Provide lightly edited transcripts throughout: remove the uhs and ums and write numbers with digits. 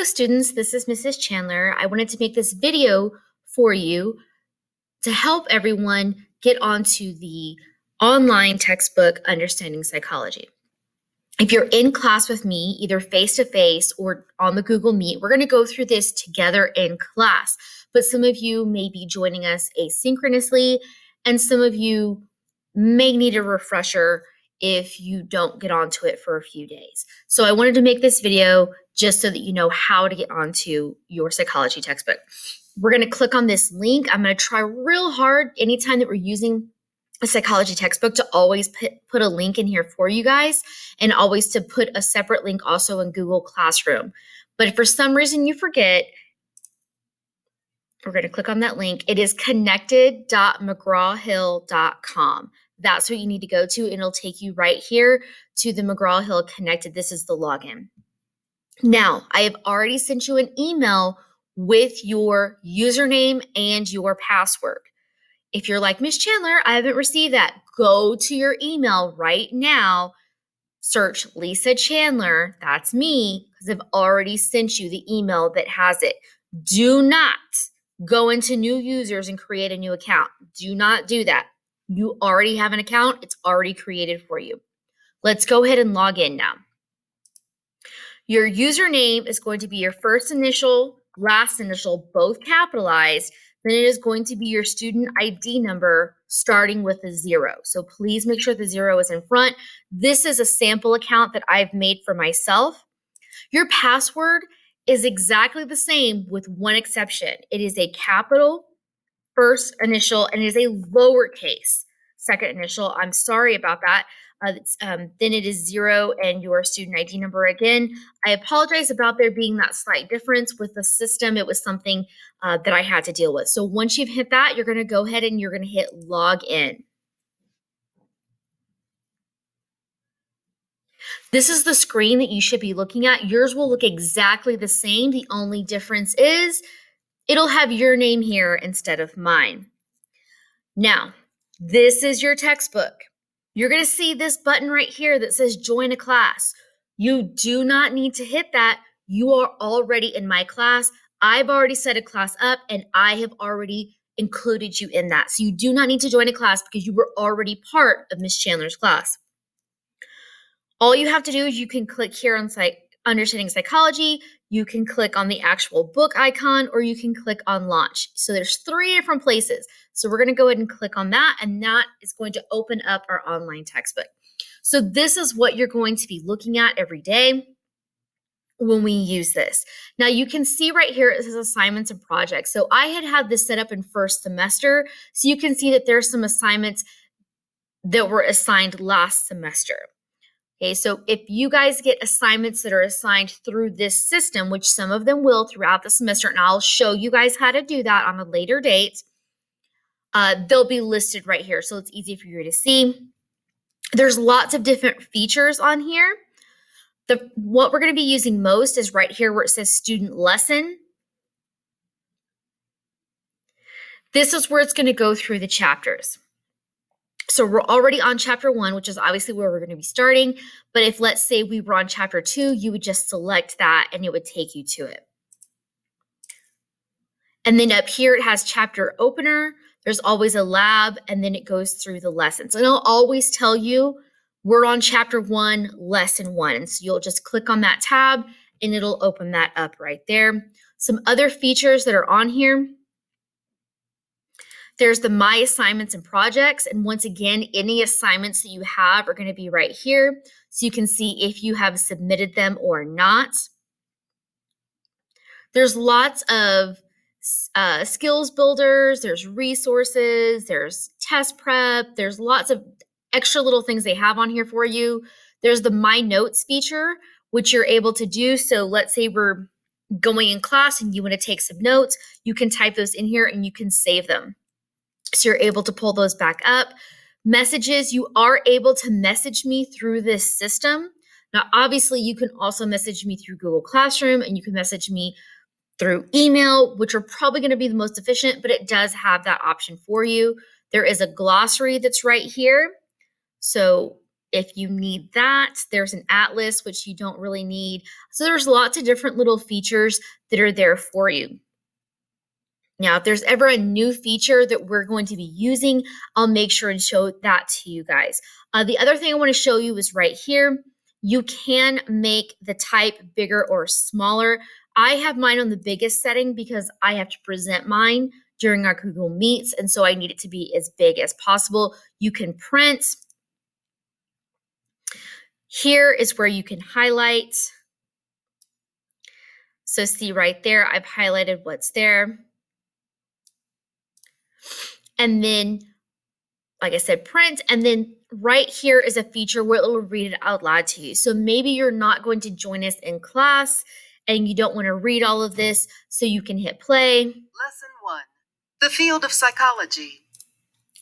Hello students, this is Mrs. Chandler. I wanted to make this video for you to help everyone get onto the online textbook Understanding Psychology. If you're in class with me, either face-to-face or on the Google Meet, we're going to go through this together in class. But some of you may be joining us asynchronously, and some of you may need a refresher if you don't get onto it for a few days. So I wanted to make this video just so that you know how to get onto your psychology textbook. We're going to click on this link. I'm going to try real hard anytime that we're using a psychology textbook to always put a link in here for you guys, and always to put a separate link also in Google Classroom. But if for some reason you forget, we're going to click on that link. It is connected.mcgraw-hill.com. That's what you need to go to, and it'll take you right here to the McGraw-Hill Connected. This is the login. Now, I have already sent you an email with your username and your password. If you're like, Miss Chandler, I haven't received that, go to your email right now, search Lisa Chandler, that's me, because I've already sent you the email that has it. Do not go into new users and create a new account. Do not do that. You already have an account. It's already created for you. Let's go ahead and log in now. Your username is going to be your first initial, last initial, both capitalized. Then it is going to be your student ID number starting with a 0. So please make sure the 0 is in front. This is a sample account that I've made for myself. Your password is exactly the same with one exception. It is a capital first initial and it is a lowercase second initial. I'm sorry about that. Then it is 0 and your student ID number again. I apologize about there being that slight difference with the system. It was something that I had to deal with. So once you've hit that, you're going to go ahead and you're going to hit log in. This is the screen that you should be looking at. Yours will look exactly the same. The only difference is it'll have your name here instead of mine. Now, this is your textbook. You're going to see this button right here that says join a class. You do not need to hit that. You are already in my class. I've already set a class up and I have already included you in that. So you do not need to join a class because you were already part of Miss Chandler's class. All you have to do is you can click here on Understanding Psychology. You can click on the actual book icon, or you can click on Launch. So there's 3 different places. So we're going to go ahead and click on that, and that is going to open up our online textbook. So this is what you're going to be looking at every day when we use this. Now you can see right here it says assignments and projects. So I had this set up in first semester. So you can see that there's some assignments that were assigned last semester. Okay, so if you guys get assignments that are assigned through this system, which some of them will throughout the semester, and I'll show you guys how to do that on a later date, they'll be listed right here. So it's easy for you to see. There's lots of different features on here. What we're going to be using most is right here where it says student lesson. This is where it's going to go through the chapters. So we're already on chapter 1, which is obviously where we're going to be starting. But if, let's say, we were on chapter 2, you would just select that and it would take you to it. And then up here, it has chapter opener. There's always a lab, and then it goes through the lessons. And I'll always tell you, we're on chapter 1, lesson 1. So you'll just click on that tab and it'll open that up right there. Some other features that are on here. There's the My Assignments and Projects. And once again, any assignments that you have are going to be right here. So you can see if you have submitted them or not. There's lots of skills builders. There's resources. There's test prep. There's lots of extra little things they have on here for you. There's the My Notes feature, which you're able to do. So let's say we're going in class and you want to take some notes. You can type those in here and you can save them. So you're able to pull those back up. Messages, you are able to message me through this system. Now, obviously, you can also message me through Google Classroom, and you can message me through email, which are probably going to be the most efficient, but it does have that option for you. There is a glossary that's right here. So if you need that. There's an atlas, which you don't really need. So there's lots of different little features that are there for you. Now, if there's ever a new feature that we're going to be using, I'll make sure and show that to you guys. The other thing I want to show you is right here. You can make the type bigger or smaller. I have mine on the biggest setting because I have to present mine during our Google Meets, and so I need it to be as big as possible. You can print. Here is where you can highlight. So see right there, I've highlighted what's there. And then, like I said, print, and then right here is a feature where it will read it out loud to you. So maybe you're not going to join us in class and you don't want to read all of this, so you can hit play. Lesson 1, the field of psychology.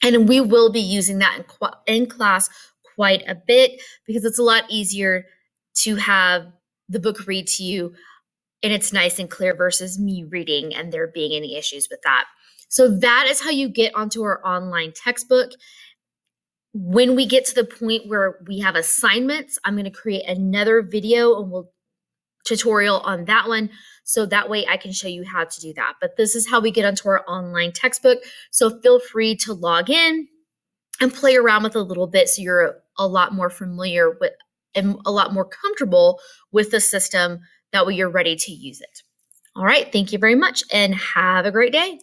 And we will be using that in class quite a bit because it's a lot easier to have the book read to you and it's nice and clear versus me reading and there being any issues with that. So that is how you get onto our online textbook. When we get to the point where we have assignments, I'm going to create another video and tutorial on that one. So that way I can show you how to do that. But this is how we get onto our online textbook. So feel free to log in and play around with it a little bit so you're a lot more familiar with and a lot more comfortable with the system. That way you're ready to use it. All right, thank you very much and have a great day.